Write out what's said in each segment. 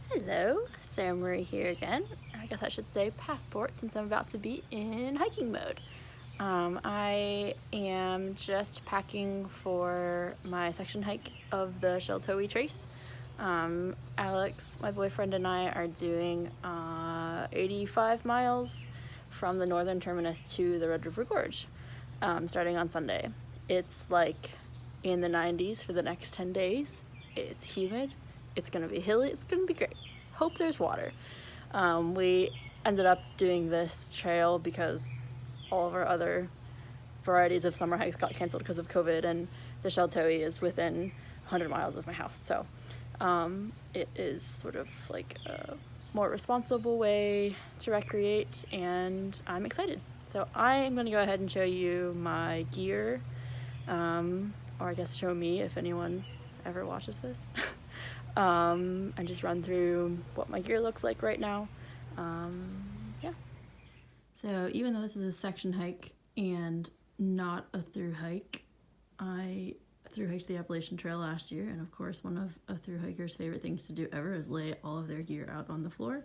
Hello, Sarah Marie here again. I guess I should say passport since I'm about to be in hiking mode. I am just packing for my section hike of the Sheltowee Trace. Alex, my boyfriend, and I are doing 85 miles from the northern terminus to the Red River Gorge, starting on Sunday. It's like in the 90s for the next 10 days. It's humid. It's gonna be hilly. It's gonna be great. Hope there's water. We ended up doing this trail because all of our other varieties of summer hikes got canceled because of COVID, and the Sheltowee is within 100 miles of my house. So it is sort of like a more responsible way to recreate, and I'm excited. So I am going to go ahead and show you my gear, or I guess show me if anyone ever watches this. And just run through what my gear looks like right now. Yeah. So even though this is a section hike and not a through hike, I through hiked the Appalachian Trail last year, and of course one of a through hiker's favorite things to do ever is lay all of their gear out on the floor.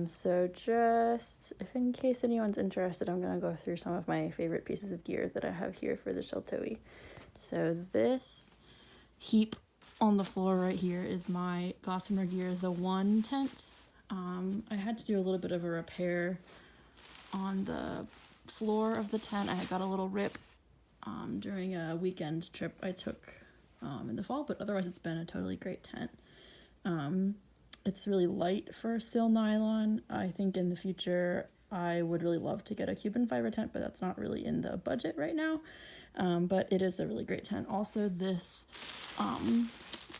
So just if in case anyone's interested, I'm gonna go through some of my favorite pieces of gear that I have here for the Sheltowee. So this heap on the floor right here is my Gossamer Gear, the One tent. I had to do a little bit of a repair on the floor of the tent. I had got a little rip during a weekend trip I took in the fall, but otherwise it's been a totally great tent. It's really light for sil nylon. I think in the future I would really love to get a Cuban fiber tent, but that's not really in the budget right now. But it is a really great tent. Also, this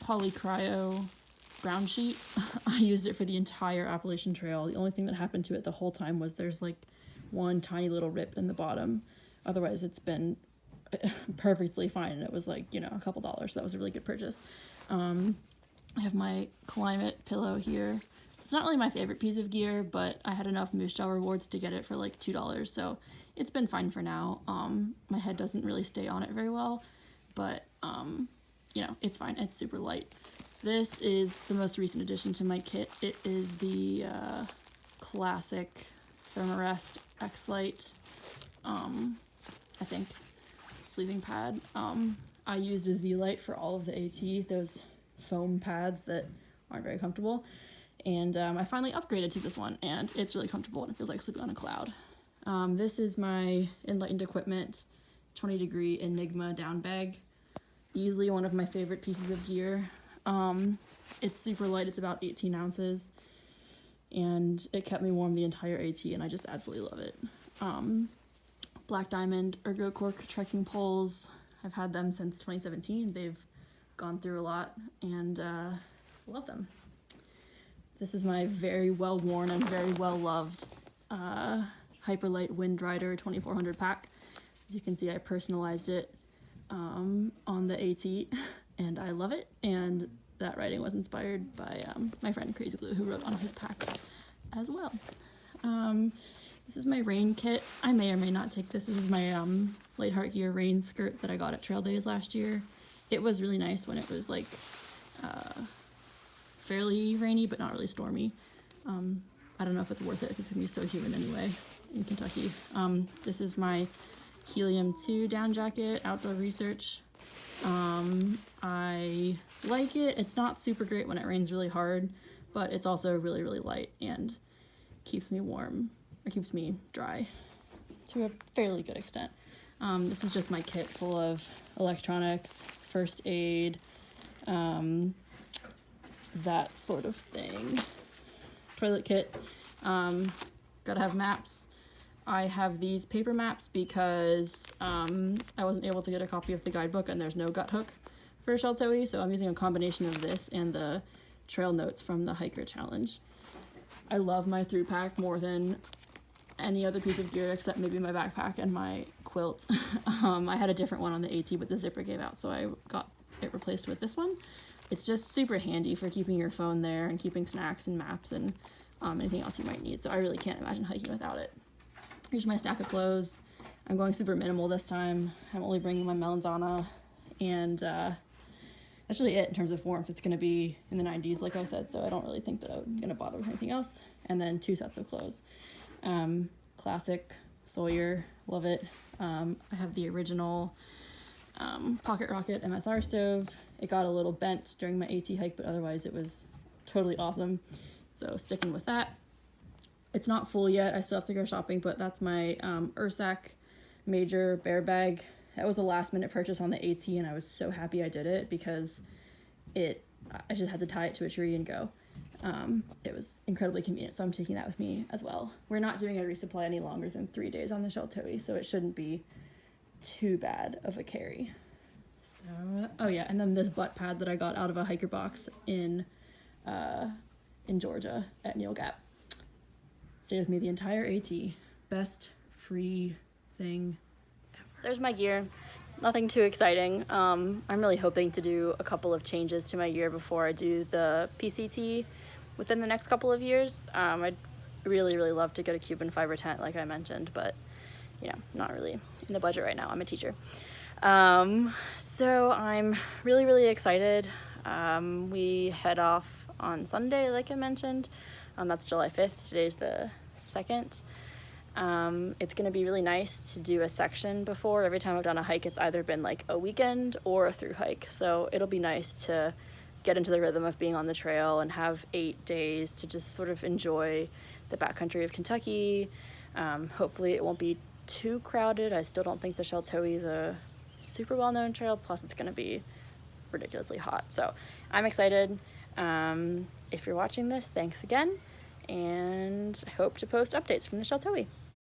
polycryo ground sheet, I used it for the entire Appalachian Trail. The only thing that happened to it the whole time was there's like one tiny little rip in the bottom. Otherwise, it's been perfectly fine, and it was like, you know, a couple dollars. So that was a really good purchase. I have my Climate pillow here. It's not really my favorite piece of gear, but I had enough Moose Jaw rewards to get it for like $2, so it's been fine for now. My head doesn't really stay on it very well, but you know, it's fine. It's super light. This is the most recent addition to my kit. It is the classic Thermarest X-Lite, I think, sleeping pad. I used a Z-Lite for all of the AT, those foam pads that aren't very comfortable, and I finally upgraded to this one, and it's really comfortable and it feels like sleeping on a cloud. This is my Enlightened Equipment 20-degree Enigma down bag. Easily one of my favorite pieces of gear. It's super light. It's about 18 ounces, and it kept me warm the entire AT, and I just absolutely love it. Black Diamond Ergo Cork trekking poles. I've had them since 2017. They've gone through a lot, and love them. This is my very well worn and very well loved Hyperlight Wind Rider 2400 pack. As you can see, I personalized it on the AT, and I love it. And that writing was inspired by my friend Crazy Glue, who wrote on his pack as well. This is my rain kit. I may or may not take this. This is my Light Heart Gear rain skirt that I got at Trail Days last year. It was really nice when it was like fairly rainy, but not really stormy. I don't know if it's worth it if it's gonna be so humid anyway in Kentucky. This is my Helium 2 down jacket, Outdoor Research. I like it. It's not super great when it rains really hard, but it's also really, really light and keeps me warm, or keeps me dry to a fairly good extent. This is just my kit full of electronics, first aid, that sort of thing. Toilet kit. Gotta have maps. I have these paper maps because I wasn't able to get a copy of the guidebook, and there's no gut hook for Sheltowee, so I'm using a combination of this and the trail notes from the Hiker Challenge. I love my through pack more than any other piece of gear except maybe my backpack and my quilt. I had a different one on the AT, but the zipper gave out, so I got it replaced with this one. It's just super handy for keeping your phone there and keeping snacks and maps and anything else you might need, so I really can't imagine hiking without it. Here's my stack of clothes. I'm going super minimal this time. I'm only bringing my melanzana and that's really it in terms of warmth. It's going to be in the 90s, like I said, so I don't really think that I'm going to bother with anything else. And then 2 sets of clothes. Classic Sawyer, love it. I have the original Pocket Rocket MSR stove. It got a little bent during my AT hike, but otherwise it was totally awesome. So sticking with that. It's not full yet. I still have to go shopping, but that's my Ursac Major Bear Bag. That was a last minute purchase on the AT, and I was so happy I did it because I just had to tie it to a tree and go. It was incredibly convenient, so I'm taking that with me as well. We're not doing a resupply any longer than 3 days on the Sheltowee, so it shouldn't be too bad of a carry. So, oh yeah, and then this butt pad that I got out of a hiker box in Georgia at Neil Gap. Stayed with me the entire AT. Best free thing. There's my gear. Nothing too exciting. I'm really hoping to do a couple of changes to my gear before I do the PCT within the next couple of years. I'd really love to get a Cuban fiber tent like I mentioned, but you know, not really in the budget right now. I'm a teacher. So I'm really excited. We head off on Sunday, like I mentioned. That's July 5th. Today's the 2nd. It's going to be really nice to do a section before. Every time I've done a hike, it's either been like a weekend or a through hike. So it'll be nice to get into the rhythm of being on the trail and have 8 days to just sort of enjoy the backcountry of Kentucky. Hopefully it won't be too crowded. I still don't think the Sheltowee is a super well-known trail. Plus it's going to be ridiculously hot. So I'm excited. If you're watching this, thanks again. And I hope to post updates from the Sheltowee.